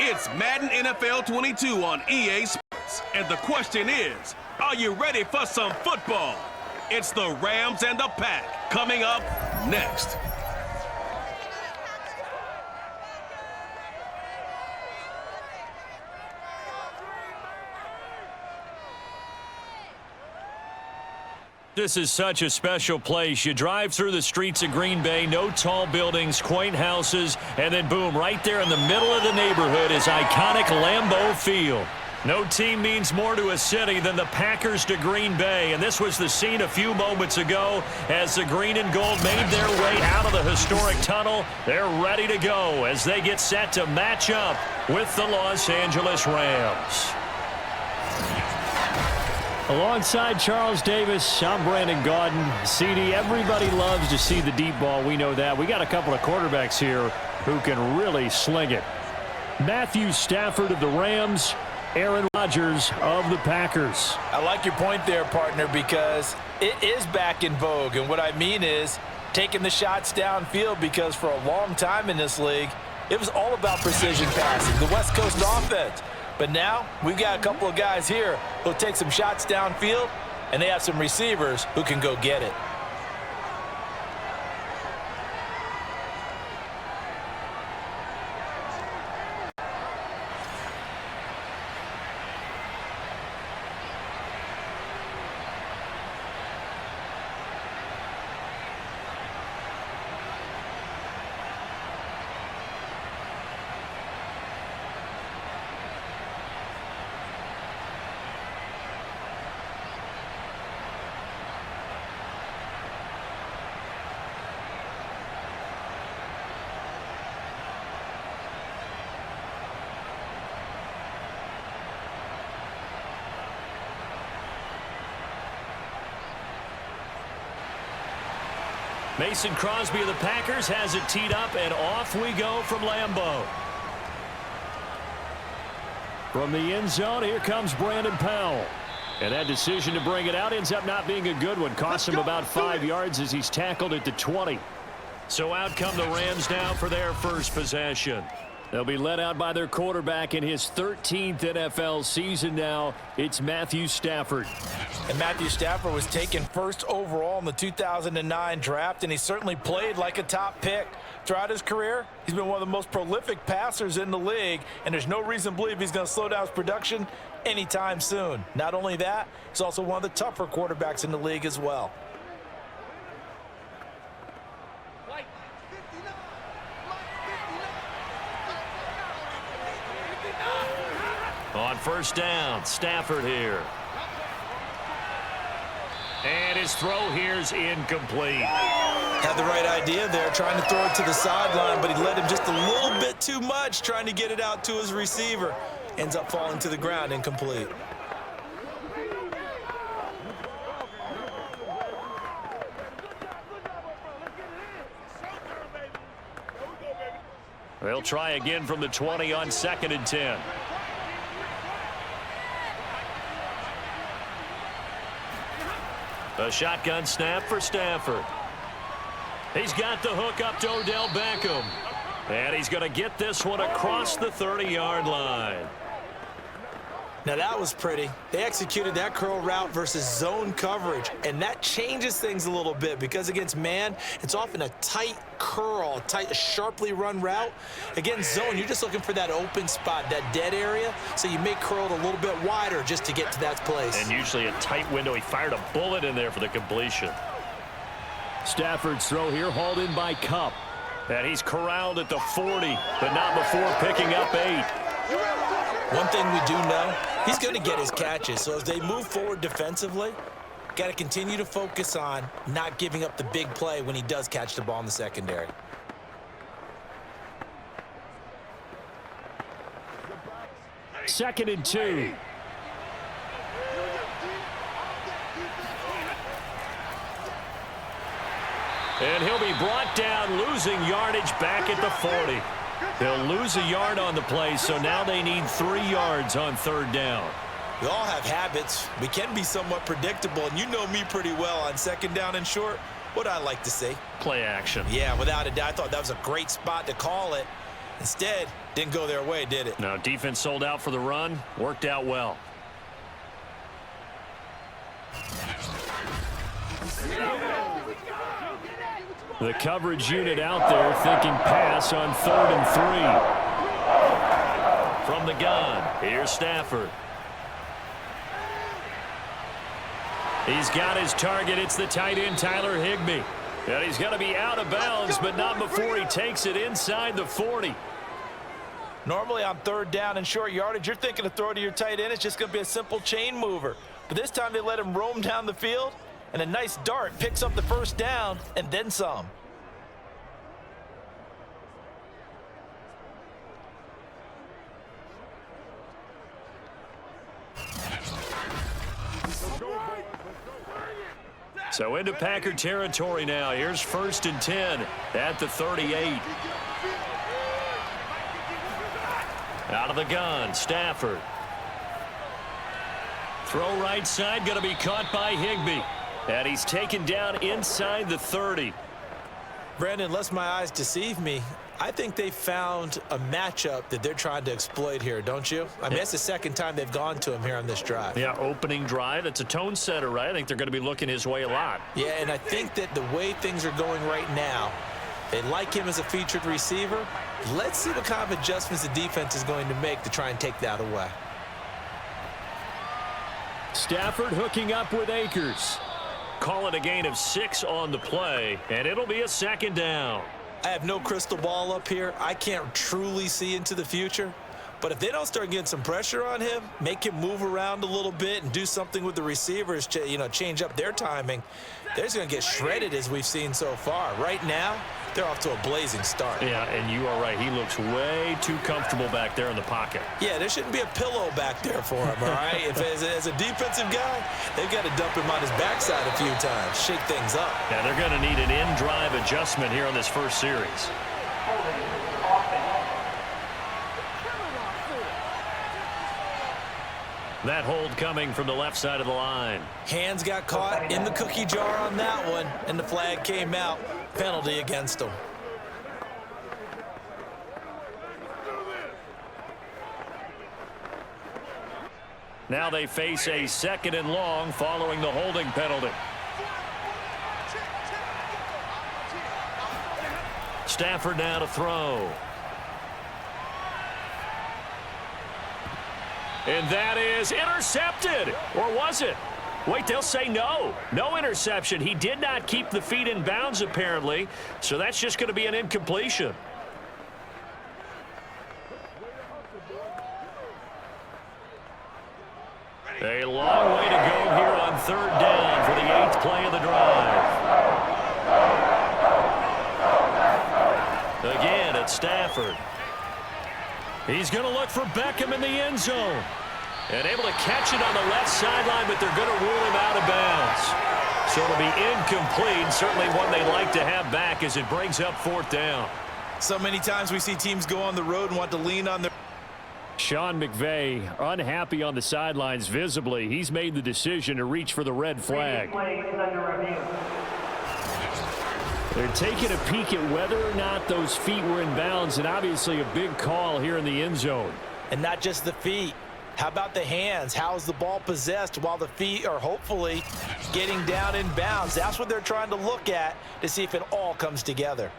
It's Madden NFL 22 on EA Sports. And the question is, are you ready for some football? It's the Rams and the Pack coming up next. This is such a special place. You drive through the streets of Green Bay, no tall buildings, quaint houses, and then boom, right there in the middle of the neighborhood is iconic Lambeau Field. No team means more to a city than the Packers to Green Bay, and this was the scene a few moments ago as the green and gold made their way out of the historic tunnel. They're ready to go as they get set to match up with the Los Angeles Rams. Alongside Charles Davis, I'm Brandon Gaudin. CD, everybody loves to see the deep ball. We know that. We got a couple of quarterbacks here who can really sling it. Matthew Stafford of the Rams, Aaron Rodgers of the Packers. I like your point there, partner, because it is back in vogue. And what I mean is taking the shots downfield, because for a long time in this league, it was all about precision passing, the West Coast offense. But now we've got a couple of guys here who'll take some shots downfield, and they have some receivers who can go get it. Mason Crosby of the Packers has it teed up, and off we go from Lambeau. From the end zone, here comes Brandon Powell. And that decision to bring it out ends up not being a good one. Cost him about 5 yards as he's tackled at the 20. So out come the Rams now for their first possession. They'll be led out by their quarterback in his 13th NFL season now. It's Matthew Stafford. And Matthew Stafford was taken first overall in the 2009 draft, and he certainly played like a top pick. Throughout his career, he's been one of the most prolific passers in the league, and there's no reason to believe he's going to slow down his production anytime soon. Not only that, he's also one of the tougher quarterbacks in the league as well. On first down, Stafford here. And his throw here's incomplete. Had the right idea there, trying to throw it to the sideline, but he led him just a little bit too much, trying to get it out to his receiver. Ends up falling to the ground, incomplete. They'll try again from the 20 on 2nd and 10. A shotgun snap for Stafford. He's got the hook up to Odell Beckham. And he's going to get this one across the 30-yard line. Now that was pretty. They executed that curl route versus zone coverage, and that changes things a little bit because against man, it's often a tight curl, tight, sharply run route. Against zone, you're just looking for that open spot, that dead area, so you may curl it a little bit wider just to get to that place. And usually a tight window. He fired a bullet in there for the completion. Stafford's throw here hauled in by Kupp. And he's corralled at the 40, but not before picking up 8. One thing we do know, he's going to get his catches. So as they move forward defensively, got to continue to focus on not giving up the big play when he does catch the ball in the secondary. Second and 2. And he'll be brought down, losing yardage back at the 40. They'll lose a yard on the play, so now they need 3 yards on 3rd down. We all have habits. We can be somewhat predictable, and you know me pretty well on 2nd down and short. What I like to see. Play action. Yeah, without a doubt. I thought that was a great spot to call it. Instead, didn't go their way, did it? No, defense sold out for the run. Worked out well. The coverage unit out there thinking pass on 3rd and 3. From the gun, here's Stafford. He's got his target. It's the tight end, Tyler Higbee. And he's going to be out of bounds, but not before he takes it inside the 40. Normally on 3rd down and short yardage, you're thinking to throw to your tight end. It's just going to be a simple chain mover. But this time they let him roam down the field, and a nice dart picks up the 1st down and then some. So into Packer territory now. Here's 1st and 10 at the 38. Out of the gun, Stafford. Throw right side, going to be caught by Higbee. And he's taken down inside the 30. Brandon, unless my eyes deceive me, I think they found a matchup that they're trying to exploit here, don't you? I mean, it's the 2nd time they've gone to him here on this drive. Yeah, opening drive. It's a tone setter, right? I think they're going to be looking his way a lot. Yeah, and I think that the way things are going right now, they like him as a featured receiver. Let's see what kind of adjustments the defense is going to make to try and take that away. Stafford hooking up with Akers. Call it a gain of 6 on the play, and it'll be a 2nd down. I have no crystal ball up here. I can't truly see into the future. But if they don't start getting some pressure on him, make him move around a little bit and do something with the receivers, change up their timing, they're just going to get shredded as we've seen so far. Right now, they're off to a blazing start. Yeah, and you are right. He looks way too comfortable back there in the pocket. Yeah, there shouldn't be a pillow back there for him, all right? If as a defensive guy, they've got to dump him on his backside a few times, shake things up. Yeah, they're going to need an in-drive adjustment here on this first series. That hold coming from the left side of the line. Hands got caught in the cookie jar on that one, and the flag came out. Penalty against him. Now they face a 2nd and long following the holding penalty. Stafford now to throw. And that is intercepted. Or was it? Wait, they'll say no. No interception. He did not keep the feet in bounds, apparently. So that's just going to be an incompletion. A long way to go here on 3rd down for the 8th play of the drive. Again, it's Stafford. He's going to look for Beckham in the end zone. And able to catch it on the left sideline, but they're going to rule him out of bounds. So it'll be incomplete. Certainly one they like to have back as it brings up 4th down. So many times we see teams go on the road and want to lean on their... Sean McVay unhappy on the sidelines visibly. He's made the decision to reach for the red flag. They're taking a peek at whether or not those feet were in bounds, and obviously a big call here in the end zone. And not just the feet. How about the hands? How is the ball possessed while the feet are hopefully getting down in bounds? That's what they're trying to look at to see if it all comes together.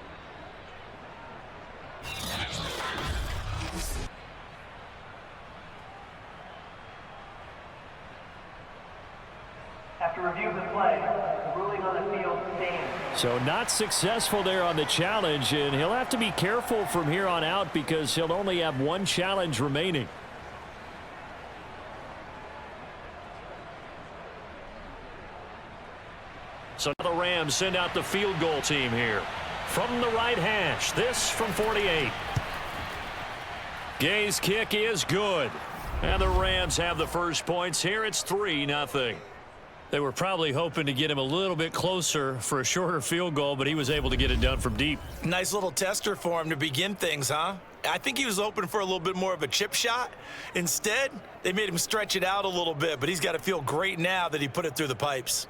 After review of the play, the ruling on the field stands. So not successful there on the challenge, and he'll have to be careful from here on out because he'll only have 1 challenge remaining. So the Rams send out the field goal team here. From the right hash, this from 48. Gay's kick is good. And the Rams have the first points here. It's 3-0. They were probably hoping to get him a little bit closer for a shorter field goal, but he was able to get it done from deep. Nice little tester for him to begin things, huh? I think he was hoping for a little bit more of a chip shot. Instead, they made him stretch it out a little bit, but he's got to feel great now that he put it through the pipes.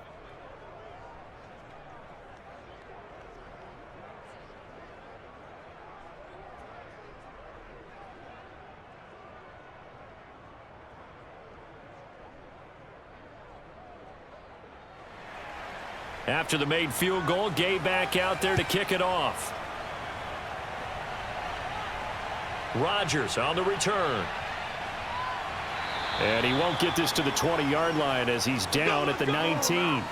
After the made field goal, Gay back out there to kick it off. Rodgers on the return. And he won't get this to the 20-yard line as he's down at the 19.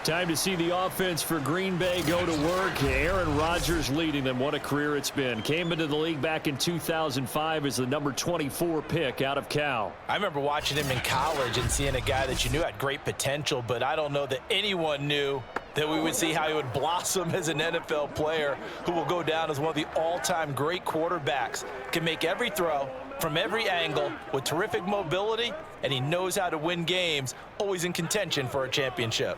Time to see the offense for Green Bay go to work. Aaron Rodgers leading them. What a career it's been. Came into the league back in 2005 as the number 24 pick out of Cal. I remember watching him in college and seeing a guy that you knew had great potential, but I don't know that anyone knew that we would see how he would blossom as an NFL player who will go down as one of the all-time great quarterbacks. Can make every throw from every angle with terrific mobility, and he knows how to win games, always in contention for a championship.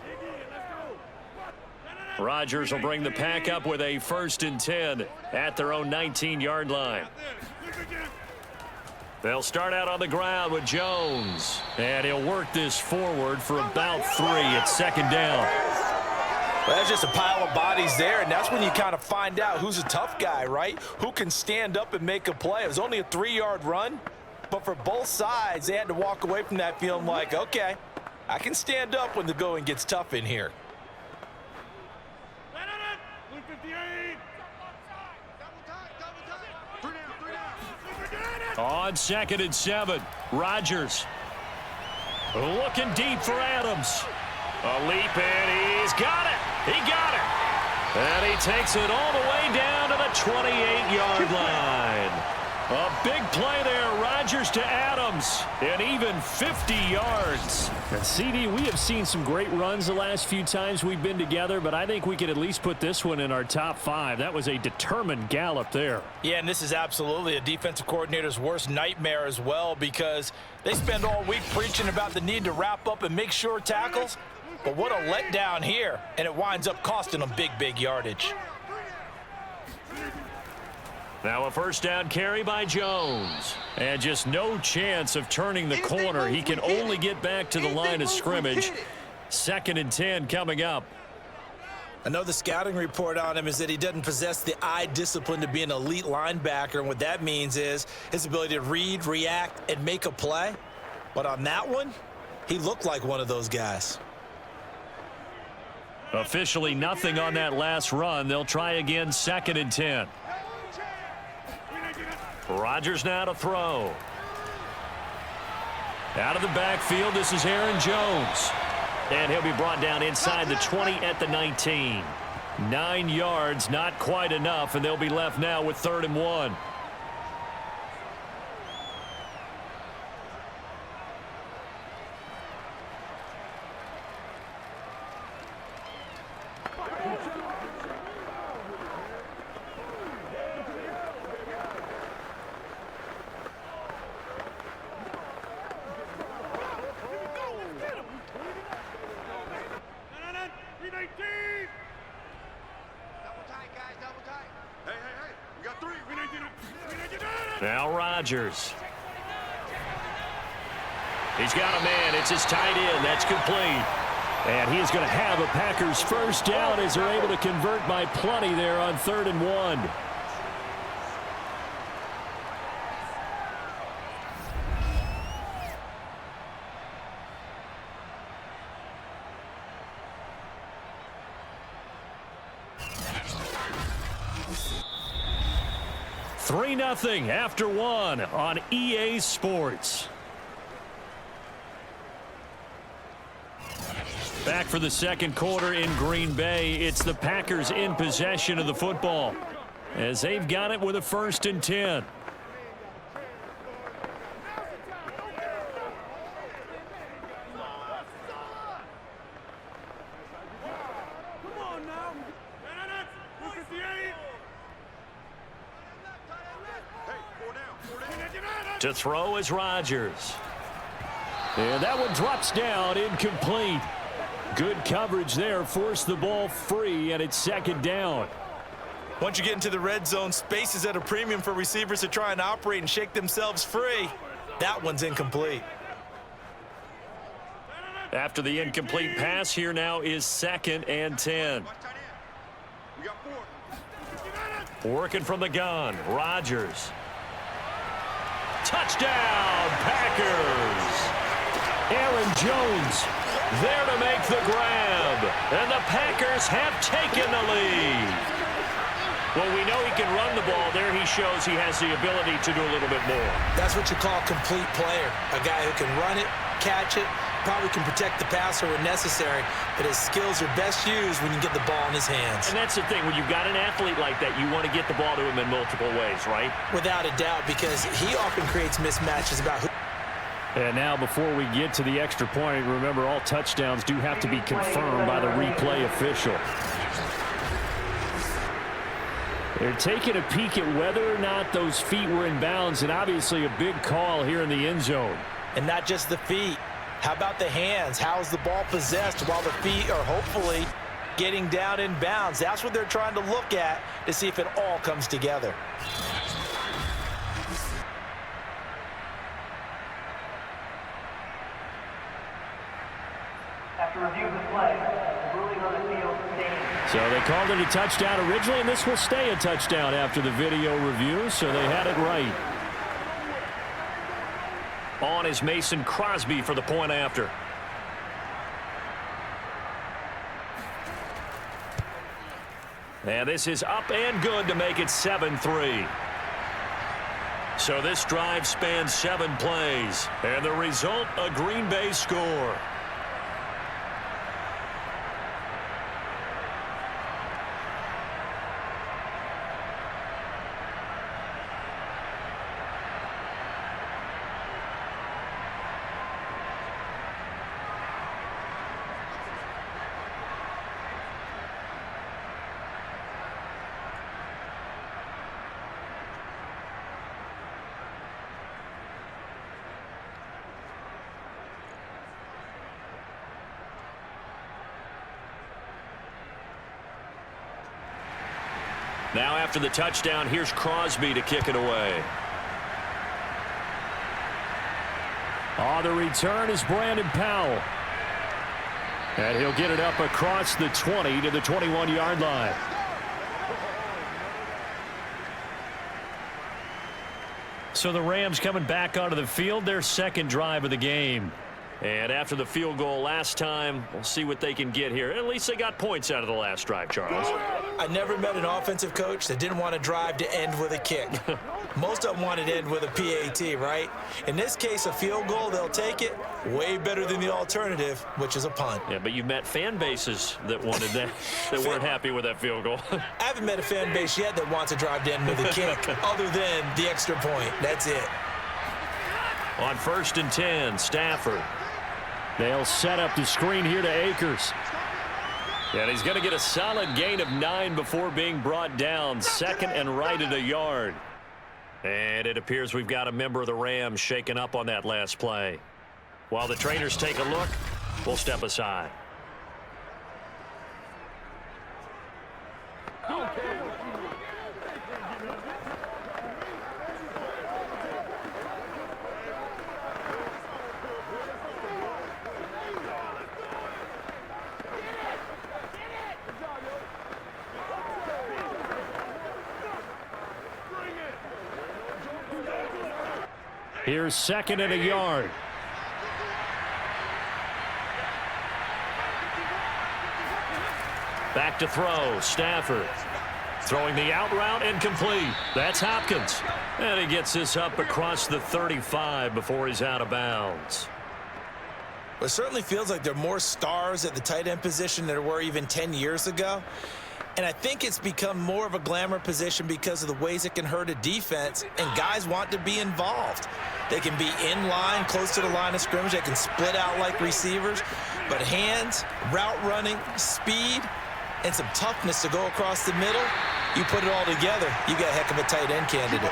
Rodgers will bring the pack up with a 1st and 10 at their own 19-yard line. They'll start out on the ground with Jones, and he'll work this forward for about 3 at 2nd down. Well, that's just a pile of bodies there, and that's when you kind of find out who's a tough guy, right? Who can stand up and make a play. It was only a 3-yard run, but for both sides, they had to walk away from that feeling like, okay, I can stand up when the going gets tough in here. On 2nd and 7, Rodgers looking deep for Adams. A leap, and he's got it. He got it. And he takes it all the way down to the 28-yard line. A big play there, Rodgers to Adams, and even 50 yards. And CD, we have seen some great runs the last few times we've been together, but I think we could at least put this one in our top 5. That was a determined gallop there. Yeah, and this is absolutely a defensive coordinator's worst nightmare as well, because they spend all week preaching about the need to wrap up and make sure tackles. But what a letdown here, and it winds up costing them big yardage. Now a 1st down carry by Jones. And just no chance of turning the corner. He can only get back to the line of scrimmage. 2nd and 10 coming up. I know the scouting report on him is that he doesn't possess the eye discipline to be an elite linebacker, and what that means is his ability to read, react, and make a play. But on that one, he looked like one of those guys. Officially nothing on that last run. They'll try again 2nd and 10. Rodgers now to throw. Out of the backfield, this is Aaron Jones. And he'll be brought down inside the 20 at the 19. 9 yards, not quite enough, and they'll be left now with 3rd and 1. Now Rodgers. He's got a man. It's his tight end. That's complete. And he is going to have a Packers 1st down as they're able to convert by plenty there on 3rd and 1. Nothing after 1 on EA Sports. Back for the 2nd quarter in Green Bay. It's the Packers in possession of the football as they've got it with a 1st and 10. To throw is Rodgers. And that one drops down, incomplete. Good coverage there, forced the ball free, and it's 2nd down. Once you get into the red zone, space is at a premium for receivers to try and operate and shake themselves free. That one's incomplete. After the incomplete pass, here now is 2nd and 10. Working from the gun, Rodgers. Touchdown, Packers. Aaron Jones there to make the grab. And the Packers have taken the lead. Well, we know he can run the ball. There he shows he has the ability to do a little bit more. That's what you call a complete player. A guy who can run it, catch it, probably can protect the passer when necessary, but his skills are best used when you get the ball in his hands. And that's the thing. When you've got an athlete like that, you want to get the ball to him in multiple ways, right? Without a doubt, because he often creates mismatches about who. And now before we get to the extra point, remember all touchdowns do have to be confirmed by the replay official. They're taking a peek at whether or not those feet were in bounds, and obviously a big call here in the end zone. And not just the feet. How about the hands? How's the ball possessed while the feet are hopefully getting down in bounds? That's what they're trying to look at to see if it all comes together. After review of the play, the ruling on the field stands. So they called it a touchdown originally, and this will stay a touchdown after the video review, so they had it right. On is Mason Crosby for the point after. And this is up and good to make it 7-3. So this drive spans 7 plays, and the result, a Green Bay score. Now after the touchdown, here's Crosby to kick it away. The return is Brandon Powell. And he'll get it up across the 20 to the 21-yard line. So the Rams coming back onto the field, their second drive of the game. And after the field goal last time, we'll see what they can get here. At least they got points out of the last drive, Charles. I never met an offensive coach that didn't want to drive to end with a kick. Most of them wanted to end with a PAT, right? In this case, a field goal, they'll take it. Way better than the alternative, which is a punt. Yeah, but you've met fan bases that wanted that, that weren't happy with that field goal. I haven't met a fan base yet that wants to drive to end with a kick, other than the extra point. That's it. On 1st and 10, Stafford. They'll set up the screen here to Akers. And he's going to get a solid gain of 9 before being brought down. Second and right at a yard. And it appears we've got a member of the Rams shaken up on that last play. While the trainers take a look, we'll step aside. Here's second and a yard. Back to throw. Stafford throwing the out route and complete. That's Hopkins. And he gets this up across the 35 before he's out of bounds. Well, it certainly feels like there are more stars at the tight end position than there were even 10 years ago. And I think it's become more of a glamour position because of the ways it can hurt a defense, and guys want to be involved. They can be in line, close to the line of scrimmage. They can split out like receivers. But hands, route running, speed, and some toughness to go across the middle, you put it all together, you got a heck of a tight end candidate.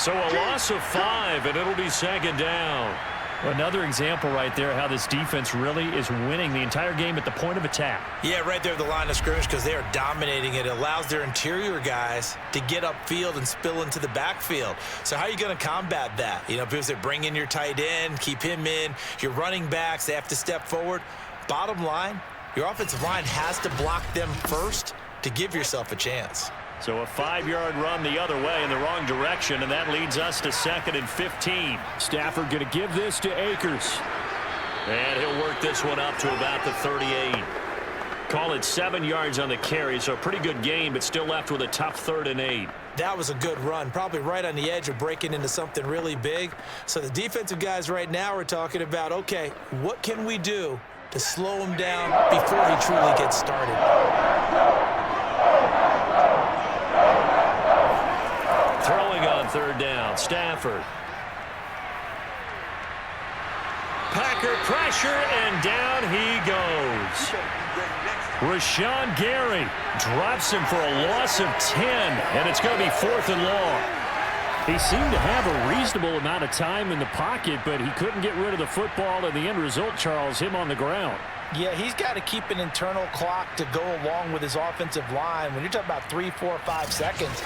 So a loss of 5, and it'll be second down. Another example right there how this defense really is winning the entire game at the point of attack. Yeah, right there at the line of scrimmage because they are dominating it. It allows their interior guys to get upfield and spill into the backfield. So how are you going to combat that? You know, people say bring in your tight end, keep him in. Your running backs, they have to step forward. Bottom line, your offensive line has to block them first to give yourself a chance. So a 5-yard run the other way in the wrong direction, and that leads us to 2nd and 15. Stafford going to give this to Akers. And he'll work this one up to about the 38. Call it 7 yards on the carry, so a pretty good game, but still left with a tough 3rd and 8. That was a good run, probably right on the edge of breaking into something really big. So the defensive guys right now are talking about, okay, what can we do to slow him down before he truly gets started? Throwing on 3rd down, Stafford. Packer pressure, and down he goes. Rashawn Gary drops him for a loss of 10, and it's going to be 4th and long. He seemed to have a reasonable amount of time in the pocket, but he couldn't get rid of the football, and the end result, Charles, him on the ground. Yeah, he's got to keep an internal clock to go along with his offensive line. When you're talking about 3, 4, 5 seconds,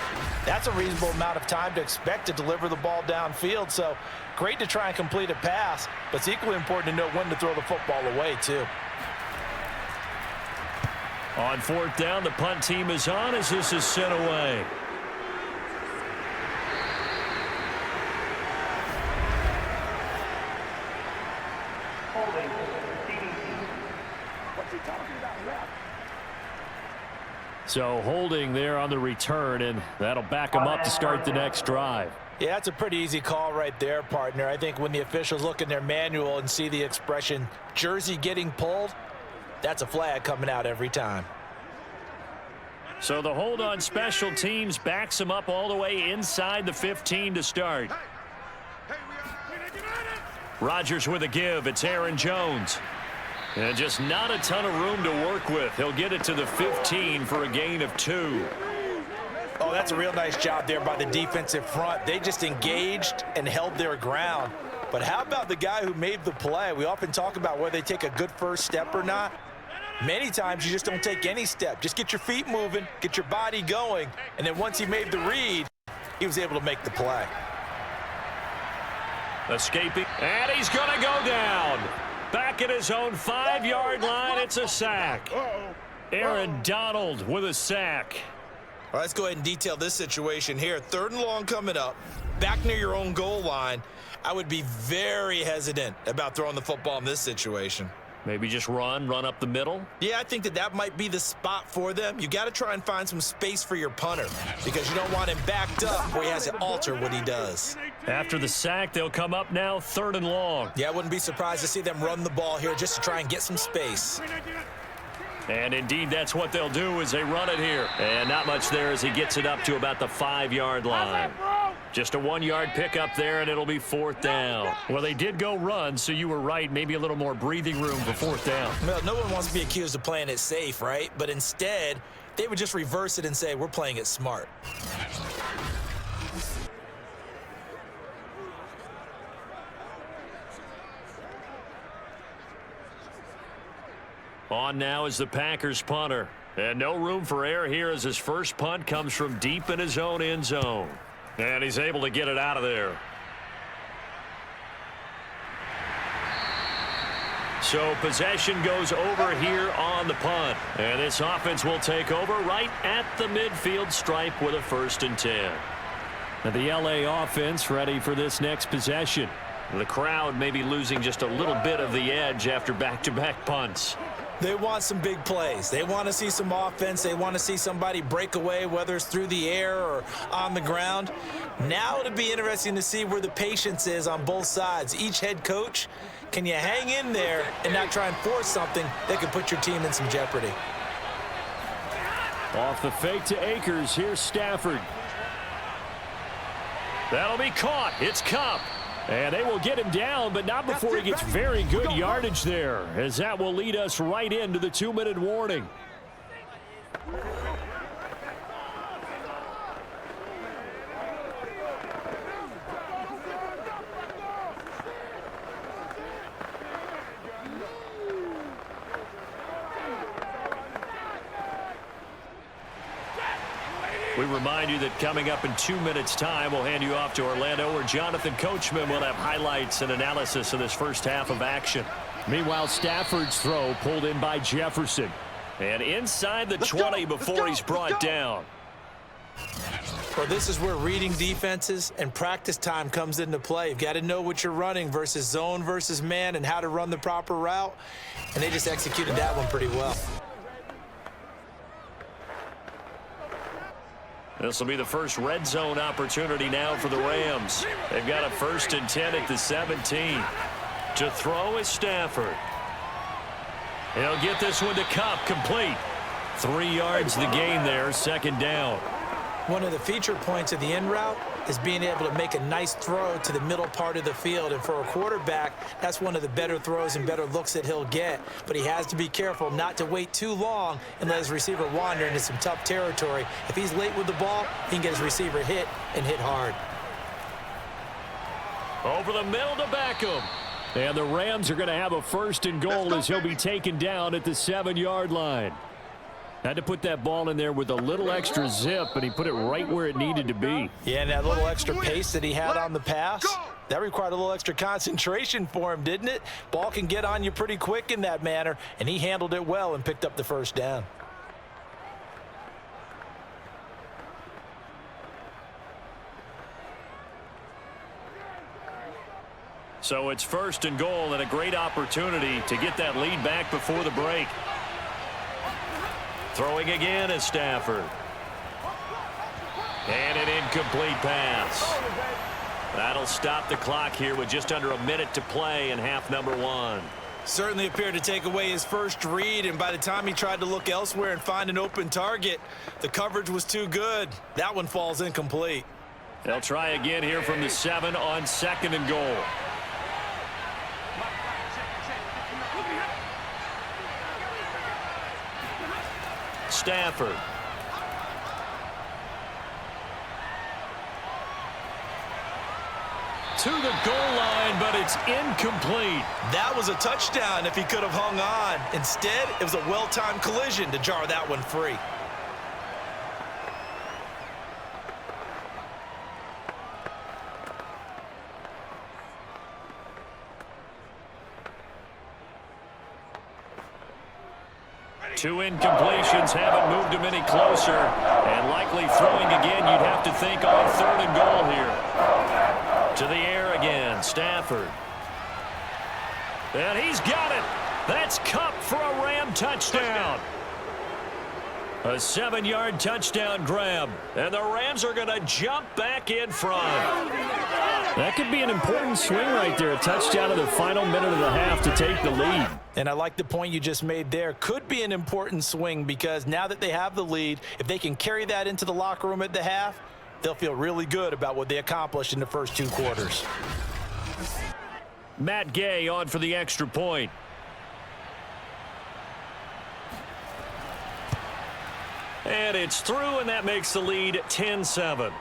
that's a reasonable amount of time to expect to deliver the ball downfield. So great to try and complete a pass, but it's equally important to know when to throw the football away, too. On 4th down, the punt team is on as this is sent away. Holding, CDC. What's he talking about, ref? So holding there on the return, and that'll back him up to start the next drive. Yeah, that's a pretty easy call right there, partner. I think when the officials look in their manual and see the expression jersey getting pulled, that's a flag coming out every time. So the hold on special teams backs him up all the way inside the 15 to start. Rodgers with a give. It's Aaron Jones. And just not a ton of room to work with. He'll get it to the 15 for a gain of 2. Oh, that's a real nice job there by the defensive front. They just engaged and held their ground. But how about the guy who made the play? We often talk about whether they take a good first step or not. Many times you just don't take any step. Just get your feet moving, get your body going, and then once he made the read, he was able to make the play. Escaping, and he's going to go down. Back at his own 5-yard line, it's a sack. Aaron Donald with a sack. All right, let's go ahead and detail this situation here. 3rd and long coming up, back near your own goal line. I would be very hesitant about throwing the football in this situation. Maybe just run up the middle. Yeah, I think that might be the spot for them. You got to try and find some space for your punter because you don't want him backed up where he has to alter what he does. After the sack, they'll come up now 3rd and long. Yeah, I wouldn't be surprised to see them run the ball here just to try and get some space. And indeed, that's what they'll do as they run it here. And not much there as he gets it up to about the 5-yard line. Just a 1-yard pickup there, and it'll be 4th down. Well, they did go run, so you were right. Maybe a little more breathing room for 4th down. Well, no one wants to be accused of playing it safe, right? But instead, they would just reverse it and say, we're playing it smart. On now is the Packers punter. And no room for error here as his first punt comes from deep in his own end zone. And he's able to get it out of there. So possession goes over here on the punt. And this offense will take over right at the midfield stripe with a 1st and 10. And the LA offense ready for this next possession. The crowd may be losing just a little bit of the edge after back-to-back punts. They want some big plays. They want to see some offense. They want to see somebody break away, whether it's through the air or on the ground. Now it'll be interesting to see where the patience is on both sides. Each head coach, can you hang in there and not try and force something that could put your team in some jeopardy? Off the fake to Akers, here's Stafford. That'll be caught. It's Kupp. And they will get him down, but not before he gets very good yardage there, as that will lead us right into the 2-minute warning. We remind you that coming up in 2 minutes' time, we'll hand you off to Orlando, where Jonathan Coachman will have highlights and analysis of this first half of action. Meanwhile, Stafford's throw pulled in by Jefferson. And inside the 20 before he's brought down. Well, this is where reading defenses and practice time comes into play. You've got to know what you're running versus zone versus man and how to run the proper route. And they just executed that one pretty well. This will be the first red zone opportunity now for the Rams. They've got a 1st and 10 at the 17. To throw is Stafford. He'll get this one to Kupp, complete. 3 yards the gain there, 2nd down. One of the feature points of the in route is being able to make a nice throw to the middle part of the field. And for a quarterback, that's one of the better throws and better looks that he'll get. But he has to be careful not to wait too long and let his receiver wander into some tough territory. If he's late with the ball, he can get his receiver hit and hit hard. Over the middle to Beckham. And the Rams are going to have a 1st and goal as he'll be taken down at the 7-yard line. Had to put that ball in there with a little extra zip, but he put it right where it needed to be. Yeah, and that little extra pace that he had on the pass, that required a little extra concentration for him, didn't it? Ball can get on you pretty quick in that manner, and he handled it well and picked up the 1st down. So it's 1st and goal and a great opportunity to get that lead back before the break. Throwing again is Stafford. And an incomplete pass. That'll stop the clock here with just under a minute to play in half number 1. Certainly appeared to take away his first read, and by the time he tried to look elsewhere and find an open target, the coverage was too good. That one falls incomplete. They'll try again here from the 7 on 2nd and goal. Stafford. To the goal line, but it's incomplete. That was a touchdown if he could have hung on. Instead, it was a well-timed collision to jar that one free. Two incompletions haven't moved him any closer. And likely throwing again, you'd have to think on 3rd and goal here. To the air again, Stafford. And he's got it. That's Kupp for a Ram touchdown. A 7-yard touchdown grab. And the Rams are going to jump back in front. That could be an important swing right there. A touchdown in the final minute of the half to take the lead. And I like the point you just made there. Could be an important swing because now that they have the lead, if they can carry that into the locker room at the half, they'll feel really good about what they accomplished in the first 2 quarters. Matt Gay on for the extra point. And it's through, and that makes the lead 10-7.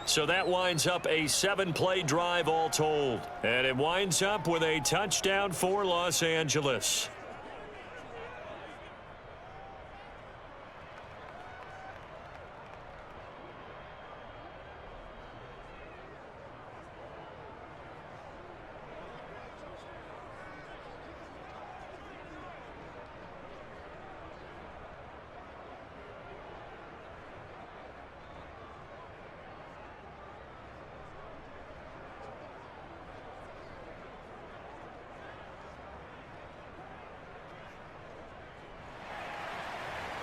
So that winds up a 7-play drive all told. And it winds up with a touchdown for Los Angeles.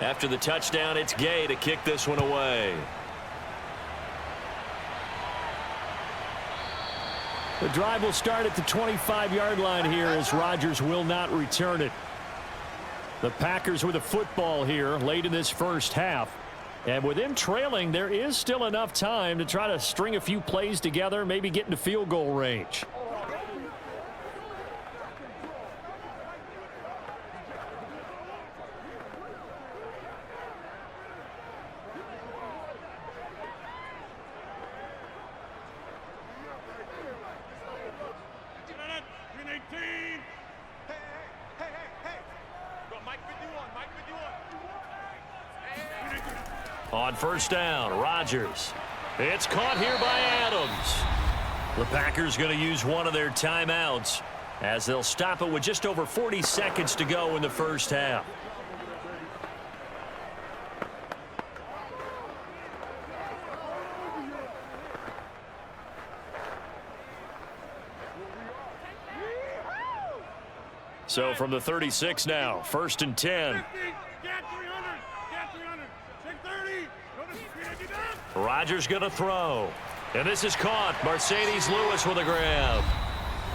After the touchdown, it's Gay to kick this one away. The drive will start at the 25-yard line here as Rodgers will not return it. The Packers with a football here late in this first half. And with them trailing, there is still enough time to try to string a few plays together, maybe get into field goal range. On 1st down, Rodgers. It's caught here by Adams. The Packers going to use one of their timeouts as they'll stop it with just over 40 seconds to go in the first half. So from the 36 now, 1st and 10. Rodgers going to throw. And this is caught. Mercedes Lewis with a grab.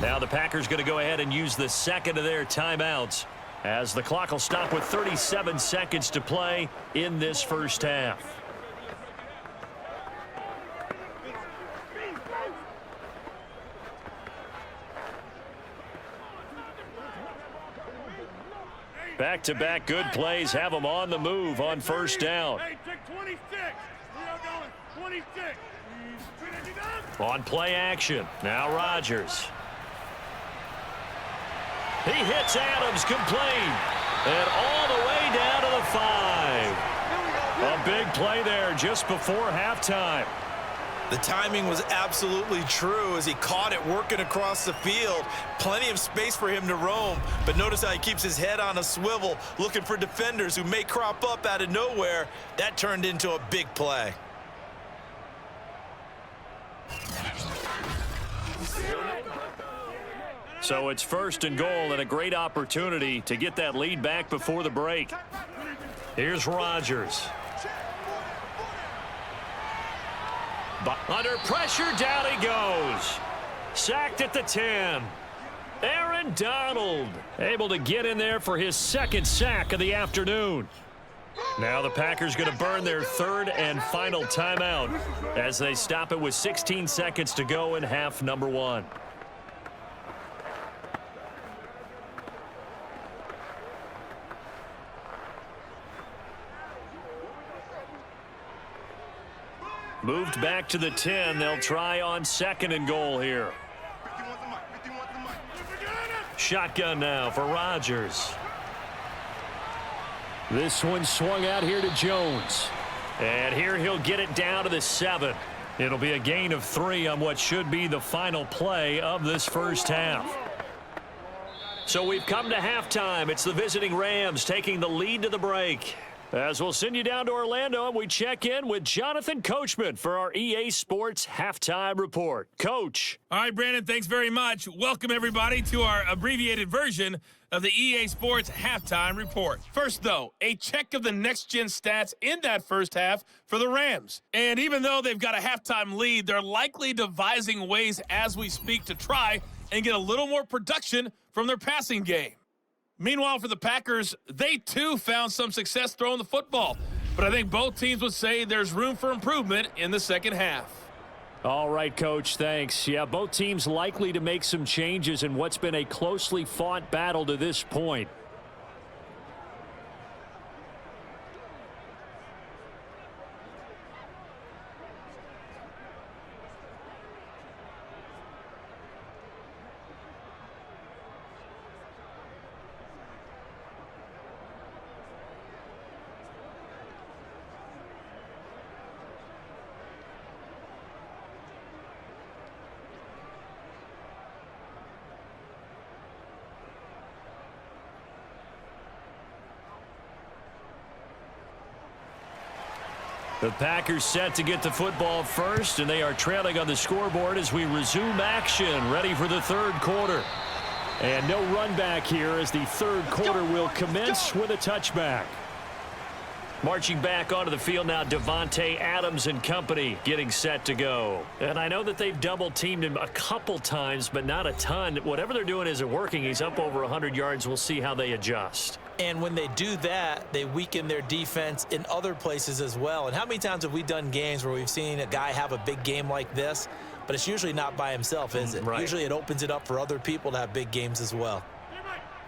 Now the Packers going to go ahead and use the second of their timeouts, as the clock will stop with 37 seconds to play in this first half. Back-to-back good plays have them on the move on first down. Hey, check 26. We are going 26. On play action. Now Rodgers. He hits Adams complete. And all the way down to the 5. A big play there just before halftime. The timing was absolutely true as he caught it working across the field. Plenty of space for him to roam, but notice how he keeps his head on a swivel looking for defenders who may crop up out of nowhere. That turned into a big play. So it's 1st and goal and a great opportunity to get that lead back before the break. Here's Rodgers. Under pressure, down he goes. Sacked at the 10. Aaron Donald able to get in there for his second sack of the afternoon. Now the Packers going to burn their 3rd and final timeout as they stop it with 16 seconds to go in half number 1. Moved back to the 10. They'll try on 2nd and goal here. Shotgun now for Rodgers. This one swung out here to Jones. And here he'll get it down to the 7. It'll be a gain of 3 on what should be the final play of this first half. So we've come to halftime. It's the visiting Rams taking the lead to the break. As we'll send you down to Orlando, and we check in with Jonathan Coachman for our EA Sports Halftime Report. Coach. All right, Brandon, thanks very much. Welcome, everybody, to our abbreviated version of the EA Sports Halftime Report. First, though, a check of the next-gen stats in that first half for the Rams. And even though they've got a halftime lead, they're likely devising ways as we speak to try and get a little more production from their passing game. Meanwhile, for the Packers, they too found some success throwing the football. But I think both teams would say there's room for improvement in the second half. All right, Coach, thanks. Yeah, both teams likely to make some changes in what's been a closely fought battle to this point. The Packers set to get the football first, and they are trailing on the scoreboard as we resume action, ready for the 3rd quarter. And no run back here as the 3rd quarter will commence with a touchback. Marching back onto the field now, Davante Adams and company getting set to go. And I know that they've double-teamed him a couple times, but not a ton. Whatever they're doing isn't working. He's up over 100 yards. We'll see how they adjust. And when they do that, they weaken their defense in other places as well. And how many times have we done games where we've seen a guy have a big game like this, but it's usually not by himself, is it? Right. Usually it opens it up for other people to have big games as well.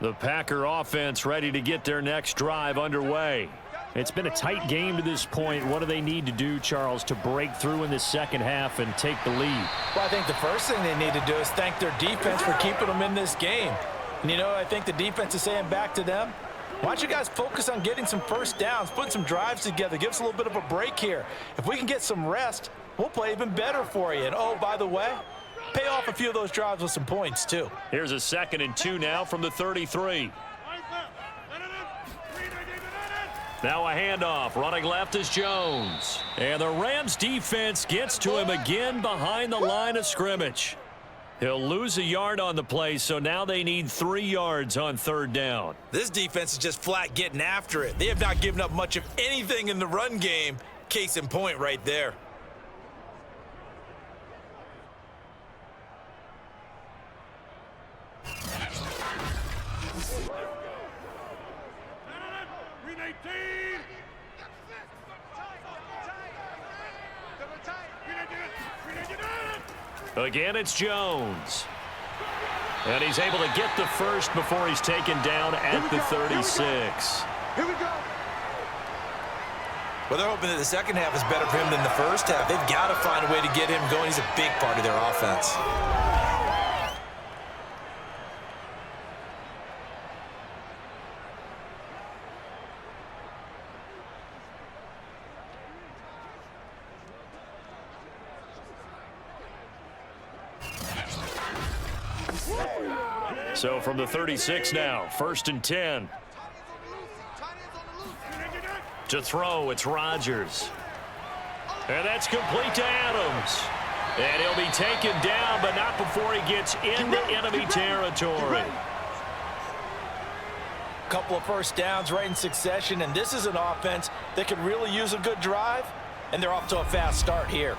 The Packer offense ready to get their next drive underway. It's been a tight game to this point. What do they need to do, Charles, to break through in the second half and take the lead? Well, I think the first thing they need to do is thank their defense for keeping them in this game. And, you know, I think the defense is saying back to them, why don't you guys focus on getting some first downs, putting some drives together, give us a little bit of a break here. If we can get some rest, we'll play even better for you. And, oh, by the way, pay off a few of those drives with some points, too. Here's a 2nd and 2 now from the 33. Now a handoff. Running left is Jones. And the Rams defense gets to him again behind the line of scrimmage. He'll lose a yard on the play, so now they need 3 yards on 3rd down. This defense is just flat getting after it. They have not given up much of anything in the run game. Case in point right there. Green 18. Again, it's Jones. And he's able to get the first before he's taken down at the 36. Here we go. Well, they're hoping that the second half is better for him than the first half. They've got to find a way to get him going. He's a big part of their offense. So from the 36 now, 1st and 10. To throw, it's Rodgers. And that's complete to Adams. And he'll be taken down, but not before he gets into enemy territory. Couple of first downs right in succession, and this is an offense that could really use a good drive, and they're off to a fast start here.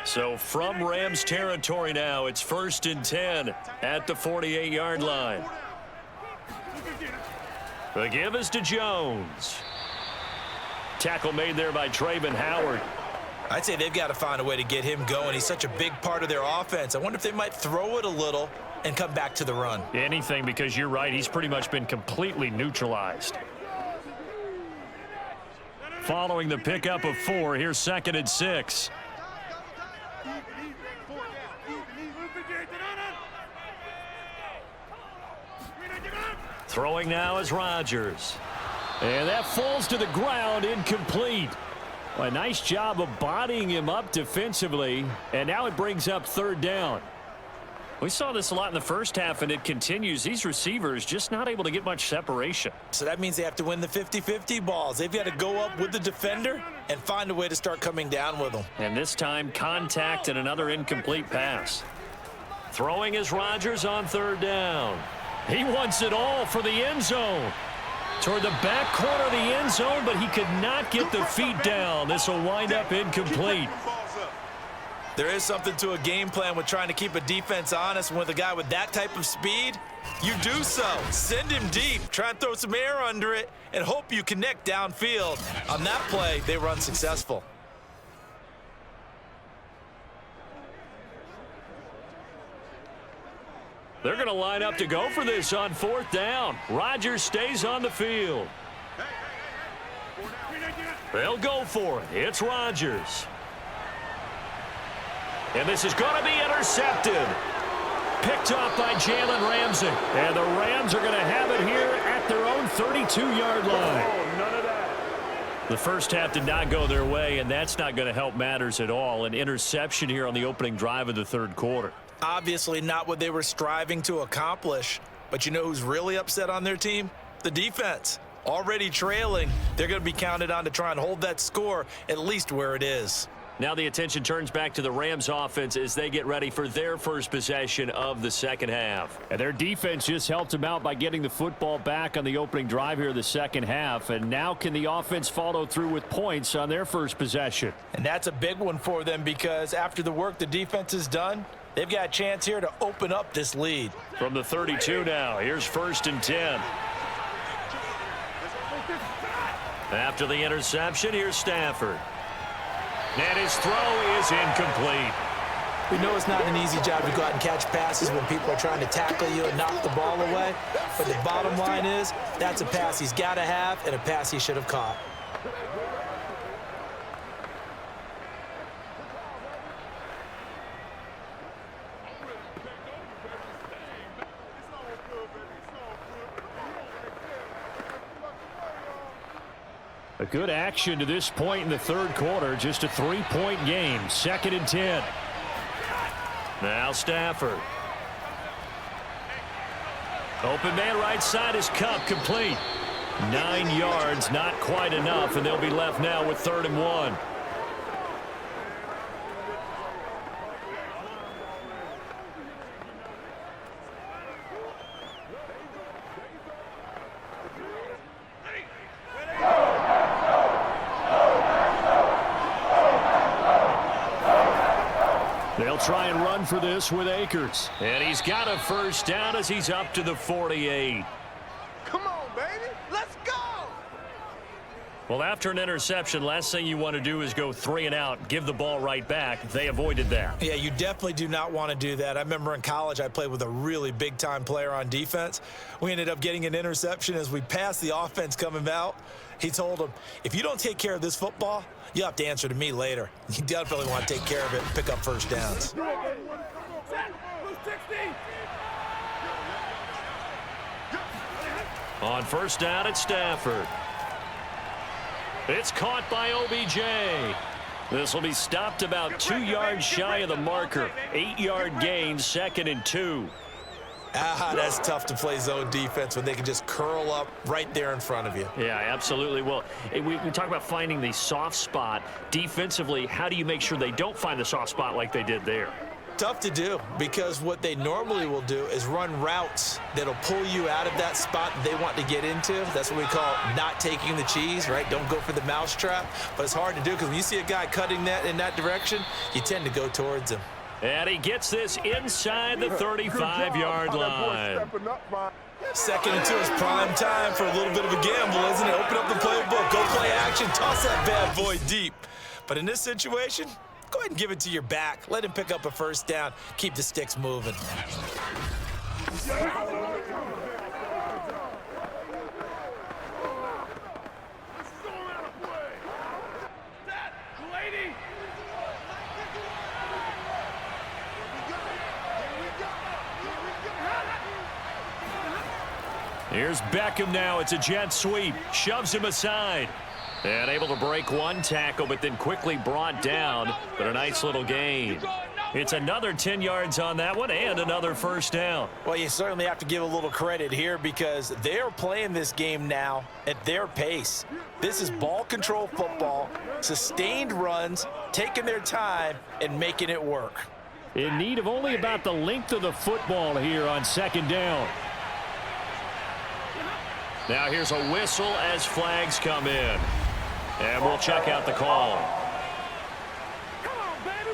So from Rams territory now, it's 1st and 10 at the 48-yard line. The give is to Jones. Tackle made there by Trayvon Howard. I'd say they've got to find a way to get him going. He's such a big part of their offense. I wonder if they might throw it a little and come back to the run. Anything, because you're right, he's pretty much been completely neutralized. Following the pickup of 4, here's 2nd and 6. Throwing now is Rodgers. And that falls to the ground, incomplete. Well, a nice job of bodying him up defensively, and now it brings up 3rd down. We saw this a lot in the first half, and it continues. These receivers just not able to get much separation. So that means they have to win the 50-50 balls. They've got to go up with the defender and find a way to start coming down with them. And this time, contact and another incomplete pass. Throwing is Rodgers on 3rd down. He wants it all for the end zone. Toward the back corner of the end zone, but he could not get the feet down. This will wind up incomplete. There is something to a game plan with trying to keep a defense honest. With a guy with that type of speed, you do so. Send him deep, try and throw some air under it, and hope you connect downfield. On that play, they were unsuccessful. They're going to line up to go for this on 4th down. Rodgers stays on the field. They'll go for it. It's Rodgers. And this is going to be intercepted. Picked off by Jalen Ramsey. And the Rams are going to have it here at their own 32-yard line. The first half did not go their way, and that's not going to help matters at all. An interception here on the opening drive of the 3rd quarter. Obviously not what they were striving to accomplish. But you know who's really upset on their team? The defense. Already trailing, they're going to be counted on to try and hold that score at least where it is. Now the attention turns back to the Rams offense as they get ready for their first possession of the second half. And their defense just helped them out by getting the football back on the opening drive here in the second half. And now can the offense follow through with points on their first possession? And that's a big one for them because after the work the defense has done, they've got a chance here to open up this lead. From the 32 now, here's 1st and 10. After the interception, here's Stafford. And his throw is incomplete. We know it's not an easy job to go out and catch passes when people are trying to tackle you and knock the ball away. But the bottom line is, that's a pass he's got to have and a pass he should have caught. A good action to this point in the 3rd quarter. Just a 3-point game. 2nd and 10. Now Stafford. Open man right side is Cup, complete. 9 yards, not quite enough, and they'll be left now with 3rd and 1. They'll try and run for this with Akers. And he's got a first down as he's up to the 48. Come on, baby. Let's go. Well, after an interception, last thing you want to do is go 3 and out, give the ball right back. They avoided that. Yeah, you definitely do not want to do that. I remember in college I played with a really big-time player on defense. We ended up getting an interception as we passed the offense coming out. He told him, if you don't take care of this football, you'll have to answer to me later. You definitely want to take care of it and pick up first downs. On first down at Stafford. It's caught by OBJ. This will be stopped about 2 yards shy of the marker. 8-yard gain, 2nd and 2. That's tough to play zone defense when they can just curl up right there in front of you. Yeah, absolutely. Well, we talk about finding the soft spot. Defensively, how do you make sure they don't find the soft spot like they did there? Tough to do, because what they normally will do is run routes that'll pull you out of that spot they want to get into. That's what we call not taking the cheese, right? Don't go for the mousetrap. But it's hard to do because when you see a guy cutting that in that direction, you tend to go towards him. And he gets this inside the 35-yard line. 2nd and 2 is prime time for a little bit of a gamble, isn't it? Open up the playbook, go play action, toss that bad boy deep. But in this situation, go ahead and give it to your back. Let him pick up a first down. Keep the sticks moving. Here's Beckham now. It's a jet sweep. Shoves him aside. And able to break one tackle, but then quickly brought down. But a nice little gain. It's another 10 yards on that one and another first down. Well, you certainly have to give a little credit here because they're playing this game now at their pace. This is ball control football, sustained runs, taking their time and making it work. In need of only about the length of the football here on 2nd down. Now here's a whistle as flags come in. And we'll check out the call.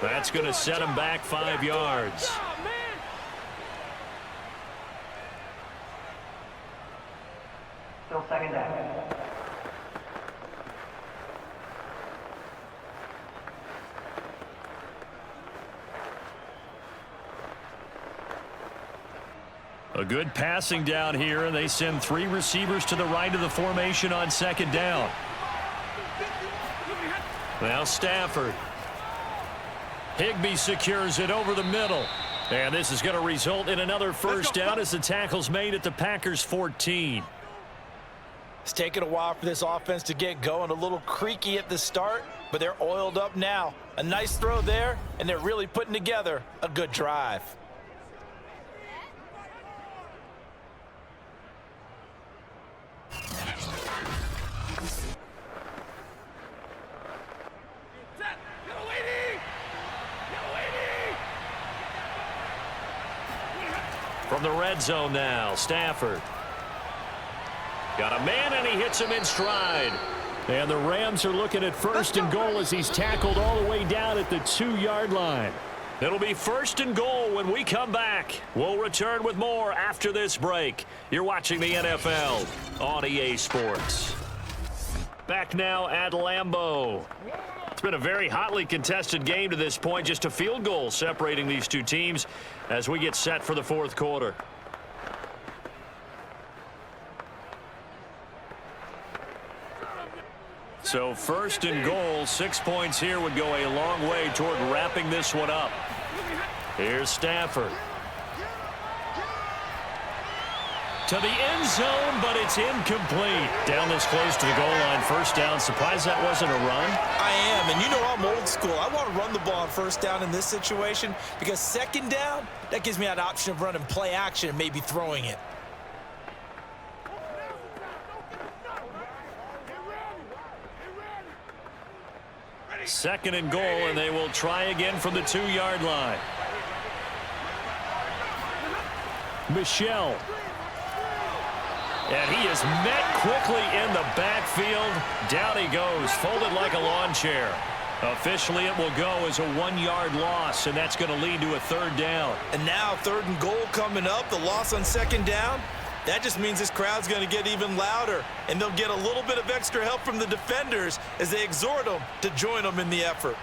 That's going to set him back 5 yards. Still 2nd down. A good passing down here, and they send 3 receivers to the right of the formation on 2nd down. Now Stafford. Higbee secures it over the middle. And this is going to result in another first down as the tackle's made at the Packers' 14. It's taken a while for this offense to get going. A little creaky at the start, but they're oiled up now. A nice throw there, and they're really putting together a good drive. From the red zone now, Stafford. Got a man, and he hits him in stride. And the Rams are looking at 1st and goal as he's tackled all the way down at the 2-yard line. It'll be 1st and goal when we come back. We'll return with more after this break. You're watching the NFL on EA Sports. Back now at Lambeau. It's been a very hotly contested game to this point. Just a field goal separating these two teams as we get set for the 4th quarter. So 1st and goal, 6 points here would go a long way toward wrapping this one up. Here's Stafford. To the end zone, but it's incomplete. Down this close to the goal line, first down. Surprised that wasn't a run? I am, and you know I'm old school. I want to run the ball on first down in this situation because 2nd down, that gives me that option of running play action and maybe throwing it. 2nd and goal, and they will try again from the 2-yard line. Michel. And he is met quickly in the backfield. Down he goes, folded like a lawn chair. Officially, it will go as a 1-yard loss, and that's going to lead to a 3rd down. And now 3rd and goal coming up, the loss on 2nd down. That just means this crowd's going to get even louder, and they'll get a little bit of extra help from the defenders as they exhort them to join them in the effort.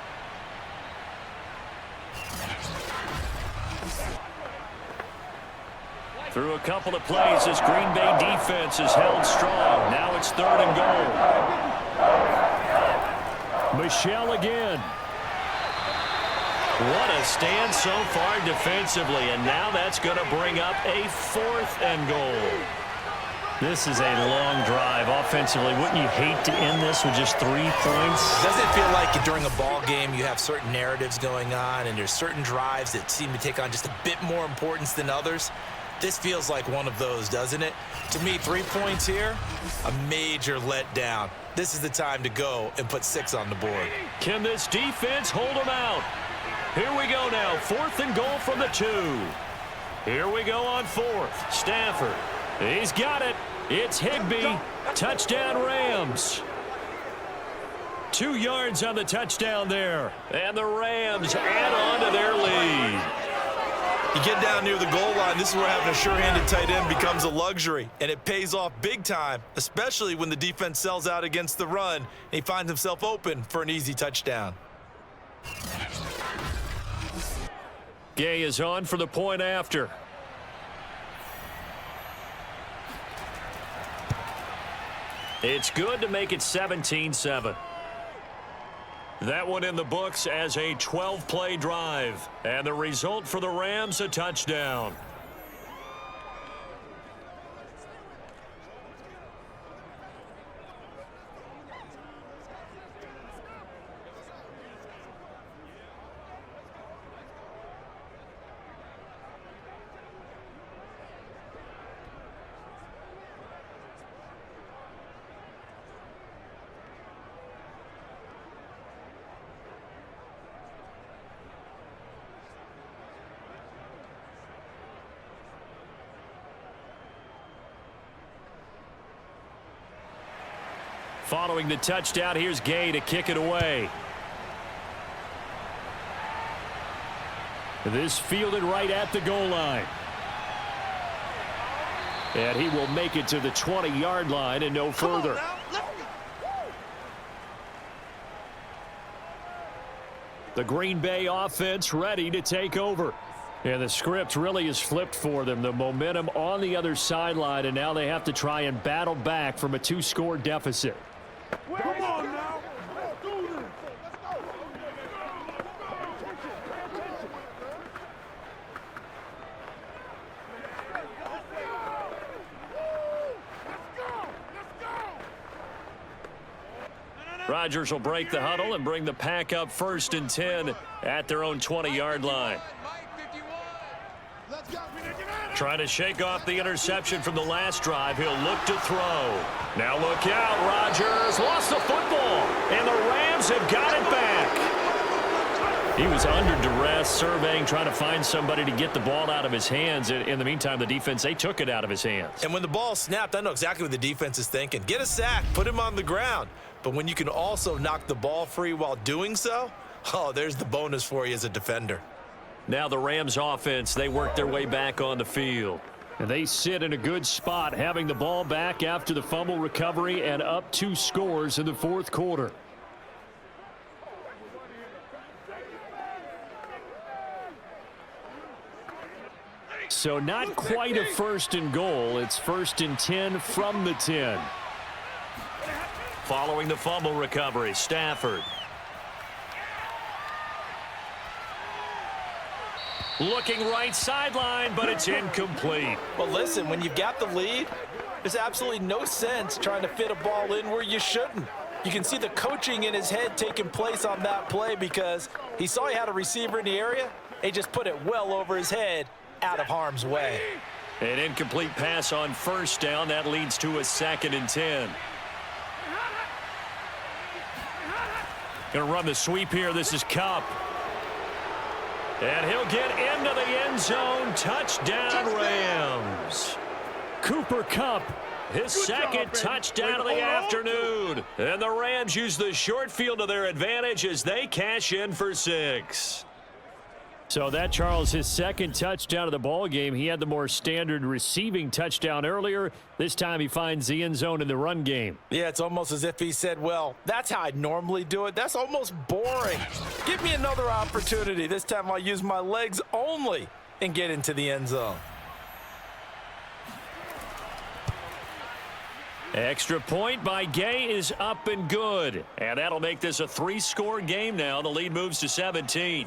Through a couple of plays, this Green Bay defense is held strong. Now it's 3rd and goal. Michel again. What a stand so far defensively, and now that's going to bring up a 4th and goal. This is a long drive offensively. Wouldn't you hate to end this with just 3 points? Doesn't it feel like during a ball game you have certain narratives going on and there's certain drives that seem to take on just a bit more importance than others? This feels like one of those, doesn't it? To me, 3 points here, a major letdown. This is the time to go and put 6 on the board. Can this defense hold them out? Here we go now, 4th and goal from the 2. Here we go on 4th. Stafford, he's got it. It's Higbee. Touchdown Rams. 2 yards on the touchdown there. And the Rams add on to their lead. You get down near the goal line, this is where having a sure-handed tight end becomes a luxury, and it pays off big time, especially when the defense sells out against the run, and he finds himself open for an easy touchdown. Gay is on for the point after. It's good to make it 17-7. That one in the books as a 12-play drive. And the result for the Rams, a touchdown. Following the touchdown, here's Gay to kick it away. This fielded right at the goal line. And he will make it to the 20-yard line and no further. The Green Bay offense ready to take over. And the script really is flipped for them. The momentum on the other sideline, and now they have to try and battle back from a 2-score deficit. Come on now. Let's do this. Rodgers will break the huddle and bring the pack up 1st and 10 at their own 20-yard line. Trying to shake off the interception from the last drive. He'll look to throw. Now look out. Rodgers lost the football, and the Rams have got it back. He was under duress, surveying, trying to find somebody to get the ball out of his hands. In the meantime, the defense, they took it out of his hands. And when the ball snapped, I know exactly what the defense is thinking. Get a sack, put him on the ground. But when you can also knock the ball free while doing so, oh, there's the bonus for you as a defender. Now the Rams offense, they work their way back on the field. And they sit in a good spot, having the ball back after the fumble recovery and up 2 scores in the 4th quarter. So not quite a 1st and goal. It's 1st and 10 from the 10. Following the fumble recovery, Stafford. Looking right sideline, but it's incomplete. Well, listen, when you've got the lead, there's absolutely no sense trying to fit a ball in where you shouldn't. You can see the coaching in his head taking place on that play because he saw he had a receiver in the area. He just put it well over his head, out of harm's way. An incomplete pass on 1st down. That leads to a 2nd and 10. Going to run the sweep here. This is Kupp. And he'll get into the end zone. Touchdown, Rams. Cooper Kupp, his second touchdown of the afternoon. And the Rams use the short field to their advantage as they cash in for 6. So that, Charles, his second touchdown of the ball game. He had the more standard receiving touchdown earlier. This time he finds the end zone in the run game. Yeah, it's almost as if he said, well, that's how I normally do it. That's almost boring. Give me another opportunity. This time I'll use my legs only and get into the end zone. Extra point by Gay is up and good. And that'll make this a 3-score game now. The lead moves to 17.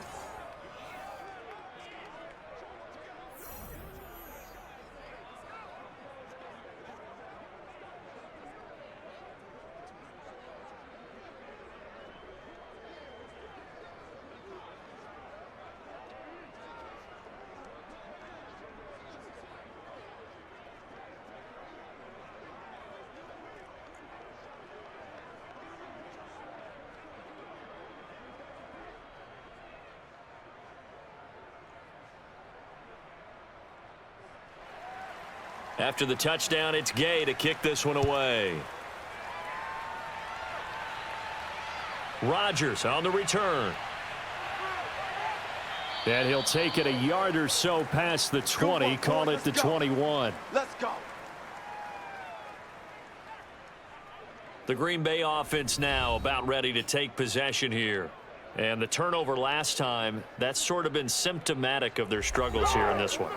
After the touchdown, it's Gay to kick this one away. Rodgers on the return. And he'll take it a yard or so past the 20, call it the 21. Let's go. The Green Bay offense now about ready to take possession here. And the turnover last time, that's sort of been symptomatic of their struggles here in this one.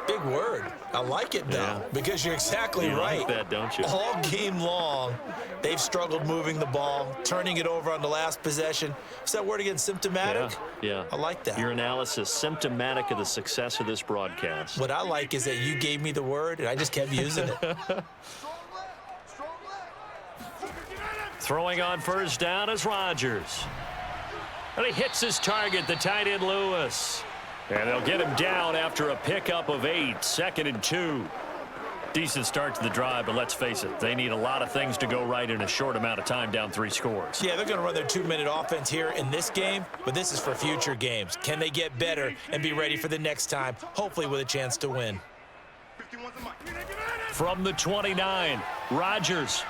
Big word. I like it, though, because you're exactly right. You like that, don't you? All game long, they've struggled moving the ball, turning it over on the last possession. Is that word again, symptomatic? Yeah. I like that. Your analysis, symptomatic of the success of this broadcast. What I like is that you gave me the word, and I just kept using it. Throwing on first down is Rodgers. And he hits his target, the tight end Lewis. And they'll get him down after a pickup of 8, 2nd and 2. Decent start to the drive, but let's face it, they need a lot of things to go right in a short amount of time, down 3 scores. Yeah, they're going to run their 2-minute offense here in this game, but this is for future games. Can they get better and be ready for the next time, hopefully with a chance to win? From the 29, Rodgers.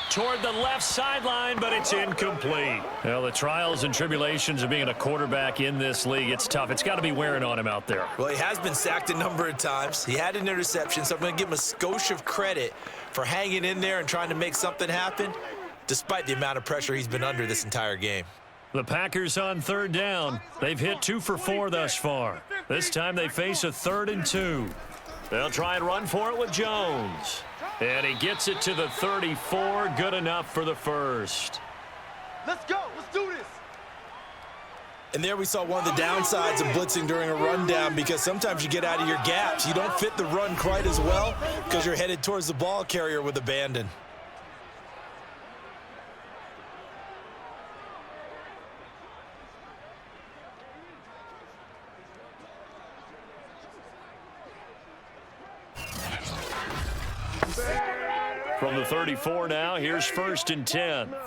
Toward the left sideline, but it's incomplete. Well, the trials and tribulations of being a quarterback in this league, it's tough. It's got to be wearing on him out there. Well, he has been sacked a number of times. He had an interception, so I'm going to give him a skosh of credit for hanging in there and trying to make something happen, despite the amount of pressure he's been under this entire game. The Packers on third down. They've hit 2 for 4 thus far. This time they face a 3rd and 2. They'll try and run for it with Jones. And he gets it to the 34, good enough for the first. Let's go. Let's do this. And there we saw one of the downsides of blitzing during a rundown, because sometimes you get out of your gaps. You don't fit the run quite as well because you're headed towards the ball carrier with abandon. From the 34 now, here's 1st and 10. Watch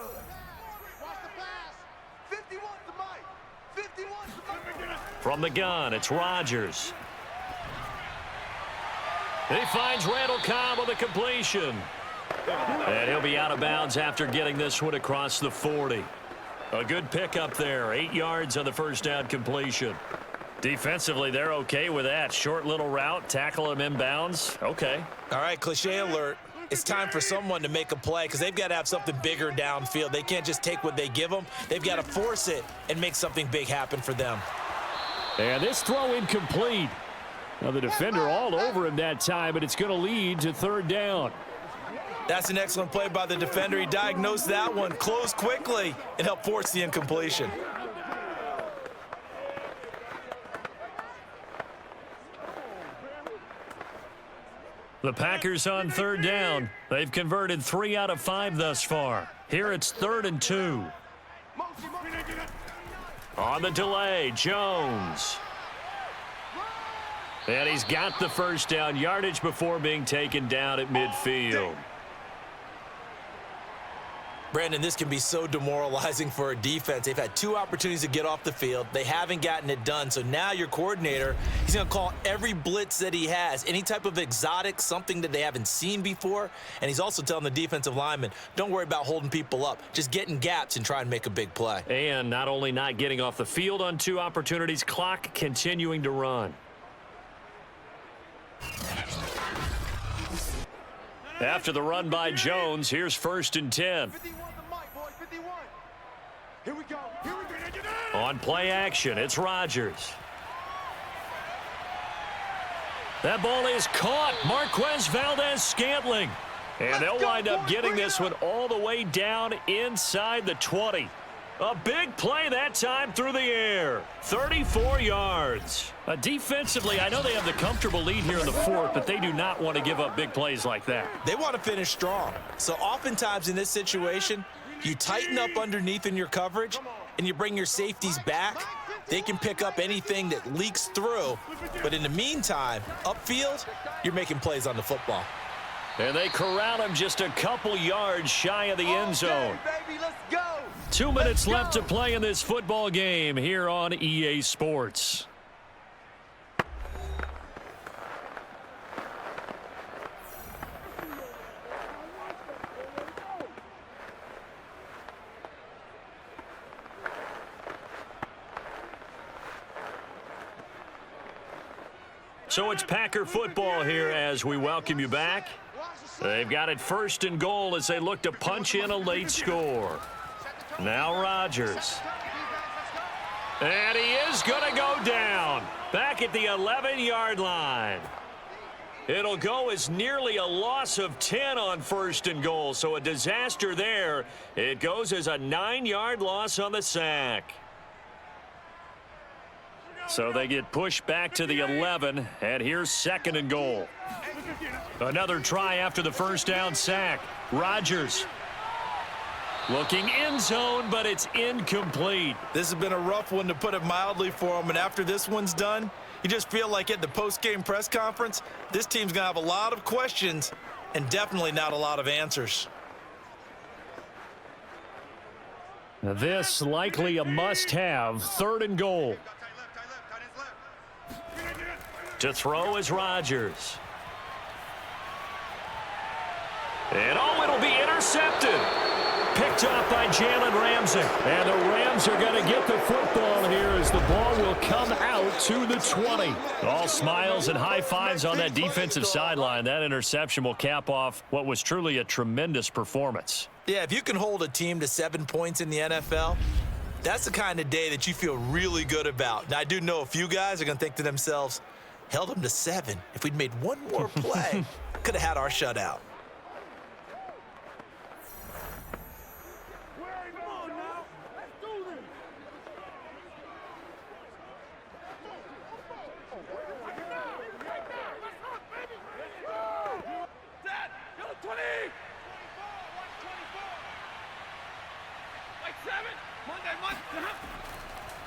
the pass. 51's the mic. 51's the mic. From the gun, it's Rodgers. He finds Randall Cobb with a completion. And he'll be out of bounds after getting this one across the 40. A good pickup there, 8 yards on the first down completion. Defensively, they're okay with that. Short little route, tackle him inbounds. Okay. All right, cliche alert. It's time for someone to make a play, because they've got to have something bigger downfield. They can't just take what they give them. They've got to force it and make something big happen for them. And this throw incomplete. Now the defender all over him that time, but it's going to lead to 3rd down. That's an excellent play by the defender. He diagnosed that one, closed quickly, and helped force the incompletion. The Packers on 3rd down. They've converted 3 out of 5 thus far. Here it's 3rd and 2. On the delay, Jones. And he's got the first down, yardage before being taken down at midfield. Brandon, this can be so demoralizing for a defense. They've had 2 opportunities to get off the field. They haven't gotten it done. So now your coordinator, he's going to call every blitz that he has, any type of exotic, something that they haven't seen before. And he's also telling the defensive lineman, don't worry about holding people up. Just get in gaps and try and make a big play. And not only not getting off the field on 2 opportunities, clock continuing to run. After the run by Jones, here's 1st and 10. 51 to Mike, boys, 51. Here we go. Here we go. On play action, it's Rodgers. That ball is caught. Marquez Valdez-Scantling. And they'll wind up getting this one all the way down inside the 20. A big play that time through the air. 34 yards. Defensively, I know they have the comfortable lead here in the 4th, but they do not want to give up big plays like that. They want to finish strong. So oftentimes in this situation, you tighten up underneath in your coverage and you bring your safeties back. They can pick up anything that leaks through. But in the meantime, upfield, you're making plays on the football. And they corral him just a couple yards shy of the end zone. Baby, let's go. 2 minutes left to play in this football game here on EA Sports. So it's Packer football here as we welcome you back. They've got it 1st and goal as they look to punch in a late score. Now Rodgers. And he is going to go down. Back at the 11-yard line. It'll go as nearly a loss of 10 on 1st and goal. So a disaster there. It goes as a 9-yard loss on the sack. So they get pushed back to the 11, and here's 2nd and goal. Another try after the 1st down sack. Rodgers looking end zone, but it's incomplete. This has been a rough one, to put it mildly, for him. And after this one's done, you just feel like at the post-game press conference, this team's going to have a lot of questions and definitely not a lot of answers. This likely a must-have. 3rd and goal. To throw is Rodgers. And it'll be intercepted. Picked off by Jalen Ramsey. And the Rams are going to get the football here as the ball will come out to the 20. All smiles and high fives on that defensive sideline. That interception will cap off what was truly a tremendous performance. Yeah, if you can hold a team to 7 points in the NFL, that's the kind of day that you feel really good about. Now, I do know a few guys are going to think to themselves, held them to 7. If we'd made one more play, could have had our shutout.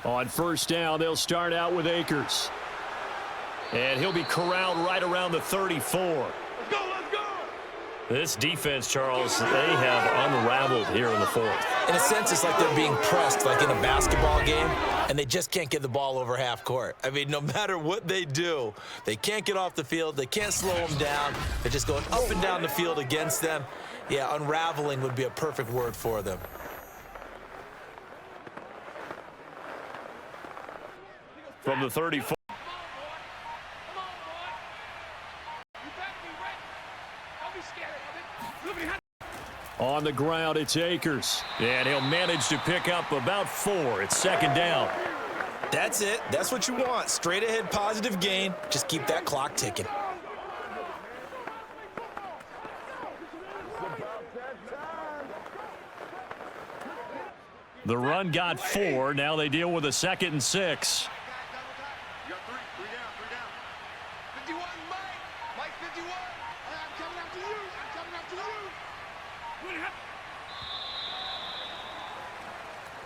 On 1st down, they'll start out with Akers. And he'll be corralled right around the 34. Let's go. This defense, Charles, they have unraveled here in the 4th. In a sense, it's like they're being pressed like in a basketball game, and they just can't get the ball over half court. I mean, no matter what they do, they can't get off the field. They can't slow them down. They're just going up and down the field against them. Yeah, unraveling would be a perfect word for them. From the 34. On the ground, it's Akers. And he'll manage to pick up about 4. It's 2nd down. That's it. That's what you want. Straight ahead positive gain. Just keep that clock ticking. The run got 4. Now they deal with a 2nd and 6. You got 3 down. 51, Mike. Mike, 51. I'm coming after you.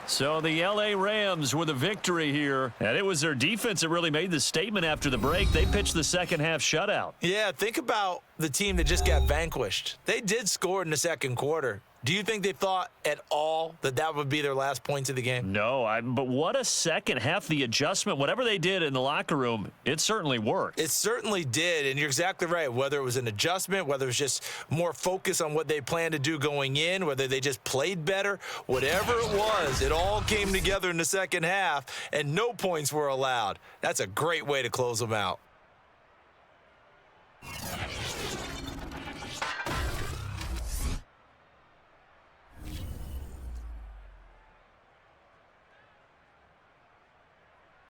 So the L.A. Rams with a victory here. And it was their defense that really made the statement after the break. They pitched the second-half shutout. Yeah, think about the team that just got vanquished. They did score in the 2nd quarter. Do you think they thought at all that that would be their last points of the game? No, but what a second half. The adjustment, whatever they did in the locker room, it certainly worked. It certainly did, and you're exactly right. Whether it was an adjustment, whether it was just more focus on what they planned to do going in, whether they just played better, whatever it was, it all came together in the second half, and no points were allowed. That's a great way to close them out.